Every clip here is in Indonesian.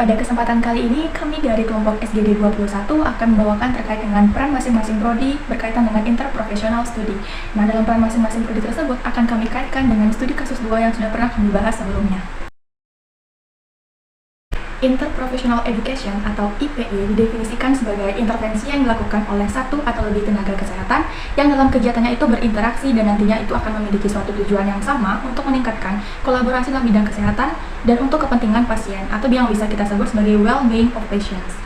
Pada kesempatan kali ini, kami dari kelompok SGD 21 akan membawakan terkait dengan peran masing-masing prodi berkaitan dengan interprofessional studi. Nah, dalam peran masing-masing prodi tersebut akan kami kaitkan dengan studi kasus 2 yang sudah pernah kami bahas sebelumnya. Interprofessional Education atau IPE didefinisikan sebagai intervensi yang dilakukan oleh satu atau lebih tenaga kesehatan yang dalam kegiatannya itu berinteraksi dan nantinya itu akan memiliki suatu tujuan yang sama untuk meningkatkan kolaborasi dalam bidang kesehatan dan untuk kepentingan pasien atau yang bisa kita sebut sebagai well-being of patients.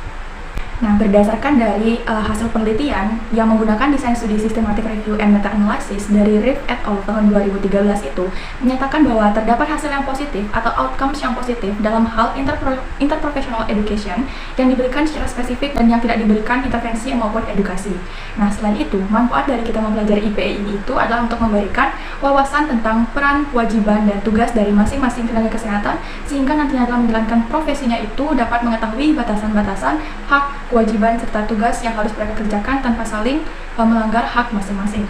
Nah, berdasarkan dari hasil penelitian yang menggunakan desain studi systematic review and meta-analysis dari Riff et al. Tahun 2013 itu menyatakan bahwa terdapat hasil yang positif atau outcomes yang positif dalam hal interprofessional education yang diberikan secara spesifik dan yang tidak diberikan intervensi maupun edukasi. Nah, selain itu, manfaat dari kita mempelajari IPE ini itu adalah untuk memberikan wawasan tentang peran, kewajiban, dan tugas dari masing-masing tenaga kesehatan sehingga nantinya dalam menjalankan profesinya itu dapat mengetahui batasan-batasan hak, kewajiban, serta tugas yang harus mereka kerjakan tanpa saling melanggar hak masing-masing.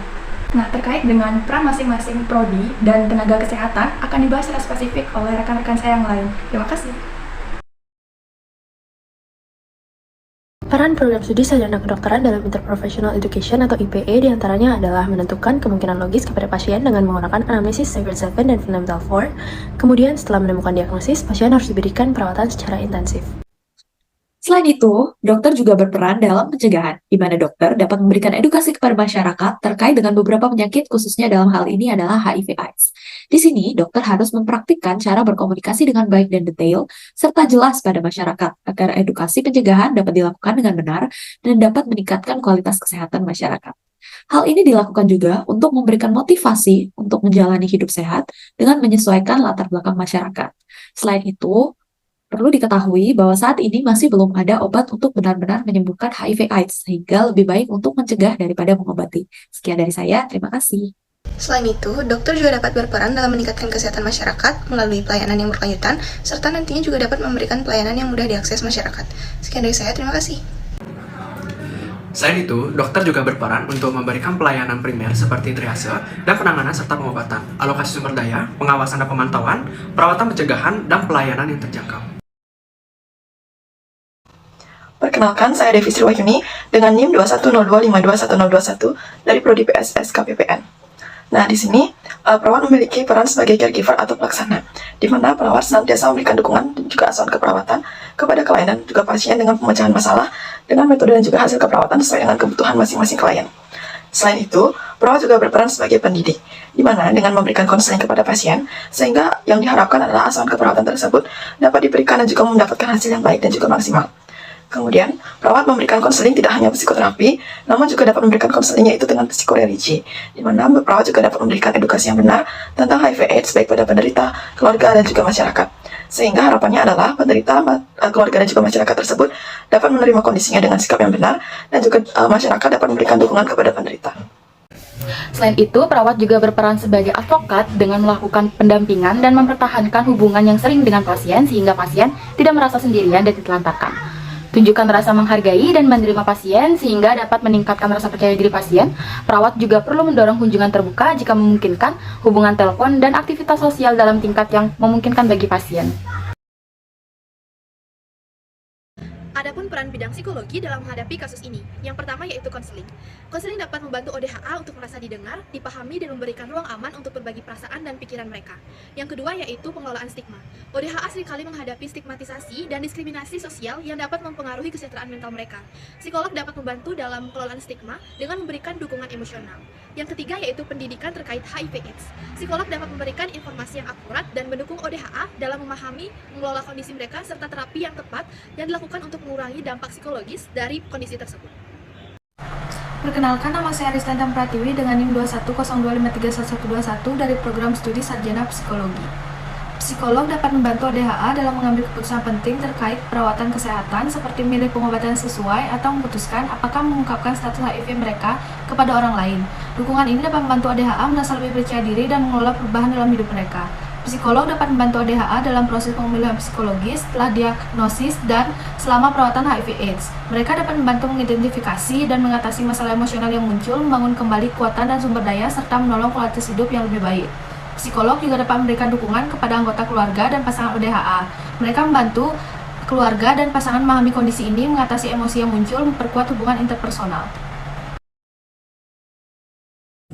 Nah, terkait dengan peran masing-masing prodi dan tenaga kesehatan akan dibahas secara spesifik oleh rekan-rekan saya yang lain. Terima kasih. Peran program studi sarjana kedokteran dalam Interprofessional Education atau IPE diantaranya adalah menentukan kemungkinan logis kepada pasien dengan menggunakan anamnesis Sievert-7 dan Fundamental 4. Kemudian, setelah menemukan diagnosis, pasien harus diberikan perawatan secara intensif. Selain itu, dokter juga berperan dalam pencegahan, di mana dokter dapat memberikan edukasi kepada masyarakat terkait dengan beberapa penyakit, khususnya dalam hal ini adalah HIV/AIDS. Di sini, dokter harus mempraktikkan cara berkomunikasi dengan baik dan detail, serta jelas pada masyarakat, agar edukasi pencegahan dapat dilakukan dengan benar dan dapat meningkatkan kualitas kesehatan masyarakat. Hal ini dilakukan juga untuk memberikan motivasi untuk menjalani hidup sehat dengan menyesuaikan latar belakang masyarakat. Selain itu, perlu diketahui bahwa saat ini masih belum ada obat untuk benar-benar menyembuhkan HIV/AIDS, sehingga lebih baik untuk mencegah daripada mengobati. Sekian dari saya, terima kasih. Selain itu, dokter juga dapat berperan dalam meningkatkan kesehatan masyarakat melalui pelayanan yang berkelanjutan, serta nantinya juga dapat memberikan pelayanan yang mudah diakses masyarakat. Sekian dari saya, terima kasih. Selain itu, dokter juga berperan untuk memberikan pelayanan primer seperti triase dan penanganan serta pengobatan, alokasi sumber daya, pengawasan dan pemantauan, perawatan pencegahan, dan pelayanan yang terjangkau. Perkenalkan, saya Devi Sriwayuni dengan NIM 2102521021 dari Prodi PSS KPPN. Nah, di sini perawat memiliki peran sebagai caregiver atau pelaksana, di mana perawat senantiasa memberikan dukungan dan juga asuhan keperawatan kepada klien dan juga pasien dengan pemecahan masalah dengan metode dan juga hasil keperawatan sesuai dengan kebutuhan masing-masing klien. Selain itu, perawat juga berperan sebagai pendidik, di mana dengan memberikan konseling kepada pasien, sehingga yang diharapkan adalah asuhan keperawatan tersebut dapat diberikan dan juga mendapatkan hasil yang baik dan juga maksimal. Kemudian, perawat memberikan konseling tidak hanya psikoterapi, namun juga dapat memberikan konselingnya itu dengan psikoreligy, di mana perawat juga dapat memberikan edukasi yang benar tentang HIV/AIDS baik pada penderita, keluarga, dan juga masyarakat. Sehingga harapannya adalah penderita, keluarga, dan juga masyarakat tersebut dapat menerima kondisinya dengan sikap yang benar, dan juga masyarakat dapat memberikan dukungan kepada penderita. Selain itu, perawat juga berperan sebagai advokat dengan melakukan pendampingan dan mempertahankan hubungan yang sering dengan pasien sehingga pasien tidak merasa sendirian dan ditelantarkan. Tunjukkan rasa menghargai dan menerima pasien sehingga dapat meningkatkan rasa percaya diri pasien. Perawat juga perlu mendorong kunjungan terbuka jika memungkinkan, hubungan telepon, dan aktivitas sosial dalam tingkat yang memungkinkan bagi pasien. Adapun peran bidang psikologi dalam menghadapi kasus ini. Yang pertama yaitu konseling. Konseling dapat membantu ODHA untuk merasa didengar, dipahami, dan memberikan ruang aman untuk berbagi perasaan dan pikiran mereka. Yang kedua yaitu pengelolaan stigma. ODHA seringkali menghadapi stigmatisasi dan diskriminasi sosial yang dapat mempengaruhi kesejahteraan mental mereka. Psikolog dapat membantu dalam pengelolaan stigma dengan memberikan dukungan emosional. Yang ketiga yaitu pendidikan terkait HIV/AIDS. Psikolog dapat memberikan informasi yang akurat dan mendukung ODHA dalam memahami, mengelola kondisi mereka, serta terapi yang tepat yang dilakukan untuk mengurangi dampak psikologis dari kondisi tersebut. Perkenalkan, nama saya Aristanti Pratiwi dengan NIM 2102531121 dari program studi sarjana psikologi. Psikolog dapat membantu ODHA dalam mengambil keputusan penting terkait perawatan kesehatan seperti memilih pengobatan sesuai atau memutuskan apakah mengungkapkan status HIV mereka kepada orang lain. Dukungan ini dapat membantu ODHA merasa lebih percaya diri dan mengelola perubahan dalam hidup mereka. Psikolog dapat membantu ODHA dalam proses pemilihan psikologis setelah diagnosis dan selama perawatan HIV/AIDS. Mereka dapat membantu mengidentifikasi dan mengatasi masalah emosional yang muncul, membangun kembali kekuatan dan sumber daya, serta menolong kualitas hidup yang lebih baik. Psikolog juga dapat memberikan dukungan kepada anggota keluarga dan pasangan ODHA. Mereka membantu Keluarga dan pasangan memahami kondisi ini, mengatasi emosi yang muncul, memperkuat hubungan interpersonal.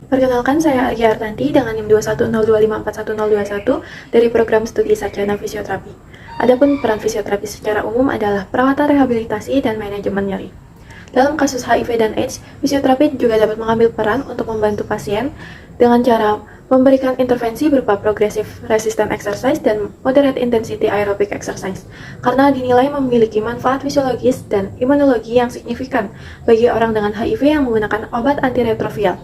Perkenalkan, saya Arya Artanti dengan NIM 21025411021 dari program studi sarjana fisioterapi. Adapun peran fisioterapi secara umum adalah perawatan rehabilitasi dan manajemen nyeri. Dalam kasus HIV dan AIDS, fisioterapi juga dapat mengambil peran untuk membantu pasien dengan cara memberikan intervensi berupa progressive resistant exercise dan moderate intensity aerobic exercise, karena dinilai memiliki manfaat fisiologis dan imunologi yang signifikan bagi orang dengan HIV yang menggunakan obat antiretroviral.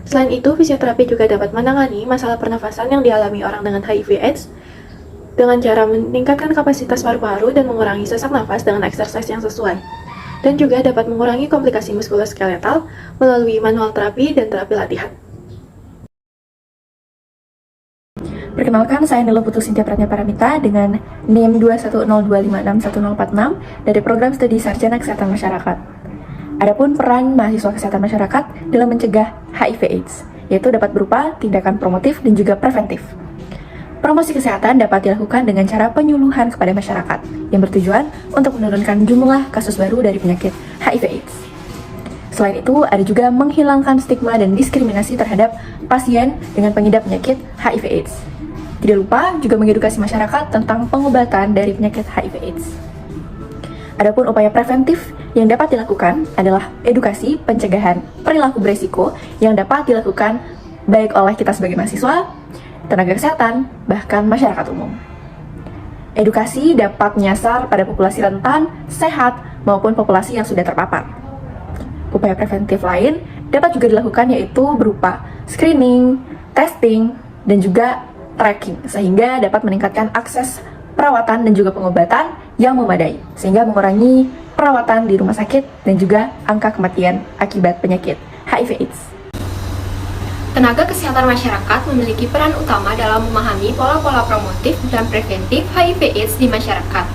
Selain itu, fisioterapi juga dapat menangani masalah pernafasan yang dialami orang dengan HIV/AIDS dengan cara meningkatkan kapasitas paru-paru dan mengurangi sesak nafas dengan exercise yang sesuai. Dan juga dapat mengurangi komplikasi muskuloskeletal melalui manual terapi dan terapi latihan. Perkenalkan, saya Nilo Putu Sintia Pratnya Paramita dengan NIM 21025611046 dari program studi sarjana kesehatan masyarakat. Adapun peran mahasiswa kesehatan masyarakat dalam mencegah HIV/AIDS, yaitu dapat berupa tindakan promotif dan juga preventif. Promosi kesehatan dapat dilakukan dengan cara penyuluhan kepada masyarakat yang bertujuan untuk menurunkan jumlah kasus baru dari penyakit HIV/AIDS. Selain itu, ada juga menghilangkan stigma dan diskriminasi terhadap pasien dengan pengidap penyakit HIV/AIDS. Tidak lupa juga mengedukasi masyarakat tentang pengobatan dari penyakit HIV/AIDS. Adapun upaya preventif yang dapat dilakukan adalah edukasi pencegahan perilaku beresiko yang dapat dilakukan baik oleh kita sebagai mahasiswa, tenaga kesehatan, bahkan masyarakat umum. Edukasi dapat menyasar pada populasi rentan, sehat, maupun populasi yang sudah terpapar. Upaya preventif lain dapat juga dilakukan yaitu berupa screening, testing, dan juga tracking, sehingga dapat meningkatkan akses perawatan dan juga pengobatan yang memadai, sehingga mengurangi perawatan di rumah sakit dan juga angka kematian akibat penyakit HIV/AIDS. Tenaga kesehatan masyarakat memiliki peran utama dalam memahami pola-pola promotif dan preventif HIV/AIDS di masyarakat,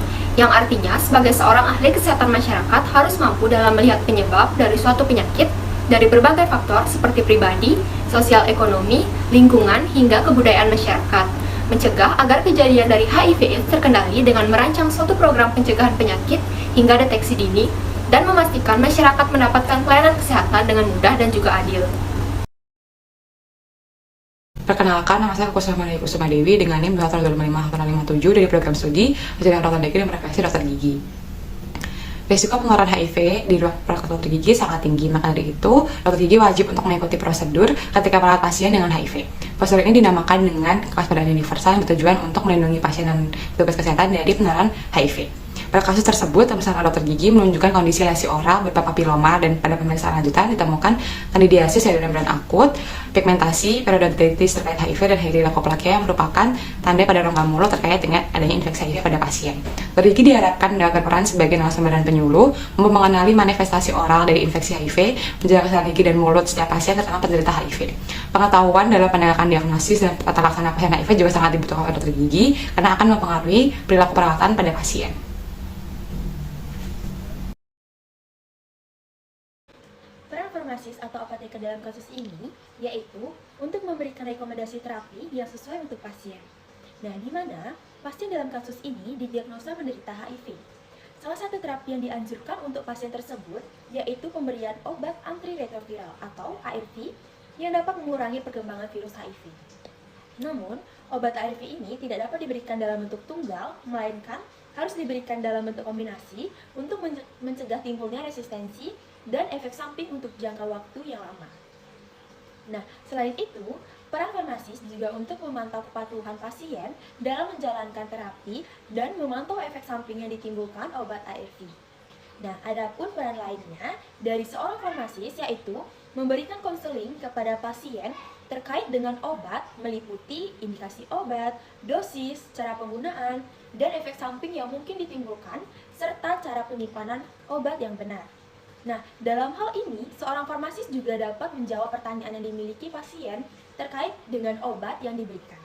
yang artinya sebagai seorang ahli kesehatan masyarakat harus mampu dalam melihat penyebab dari suatu penyakit dari berbagai faktor seperti pribadi, sosial ekonomi, lingkungan, hingga kebudayaan masyarakat, mencegah agar kejadian dari HIV/AIDS terkendali dengan merancang suatu program pencegahan penyakit hingga deteksi dini, dan memastikan masyarakat mendapatkan pelayanan kesehatan dengan mudah dan juga adil. Perkenalkan, nama saya Kusuma Dewi dengan NIM 2102557 dari program studi Sarjana Kedokteran Gigi dan Profesi Dokter Gigi. Risiko penularan HIV di ruang praktek dokter gigi sangat tinggi, maka dari itu dokter gigi wajib untuk mengikuti prosedur ketika merawat pasien dengan HIV. Prosedur ini dinamakan dengan kewaspadaan universal yang bertujuan untuk melindungi pasien dan petugas kesehatan dari penularan HIV. Pada kasus tersebut, pemeriksaan dokter gigi menunjukkan kondisi lesi oral berupa papiloma, dan pada pemeriksaan lanjutan ditemukan kandidiasis dari membran akut, pigmentasi, periodontitis terkait HIV, dan hydrocoplakia yang merupakan tanda pada rongga mulut terkait dengan adanya infeksi HIV pada pasien. Dokter gigi diharapkan mendapat peran sebagai narasumber dan penyuluh, untuk mengenali manifestasi oral dari infeksi HIV, menjaga kesehatan gigi dan mulut setiap pasien terutama penderita HIV. Pengetahuan dalam penegakan diagnosis dan tata laksana pasien HIV juga sangat dibutuhkan oleh dokter gigi karena akan mempengaruhi perilaku perawatan pada pasien. Peran farmasis atau apoteker dalam kasus ini yaitu untuk memberikan rekomendasi terapi yang sesuai untuk pasien. Nah, di mana pasien dalam kasus ini didiagnosa menderita HIV. Salah satu terapi yang dianjurkan untuk pasien tersebut yaitu pemberian obat antiretroviral atau ARV yang dapat mengurangi perkembangan virus HIV. Namun, obat ARV ini tidak dapat diberikan dalam bentuk tunggal, melainkan harus diberikan dalam bentuk kombinasi untuk mencegah timbulnya resistensi dan efek samping untuk jangka waktu yang lama. Nah, selain itu, peran farmasis juga untuk memantau kepatuhan pasien dalam menjalankan terapi dan memantau efek samping yang ditimbulkan obat ARV. Nah, adapun peran lainnya dari seorang farmasis yaitu memberikan konseling kepada pasien terkait dengan obat, meliputi indikasi obat, dosis, cara penggunaan, dan efek samping yang mungkin ditimbulkan, serta cara penyimpanan obat yang benar. Nah, dalam hal ini, seorang farmasis juga dapat menjawab pertanyaan yang dimiliki pasien terkait dengan obat yang diberikan.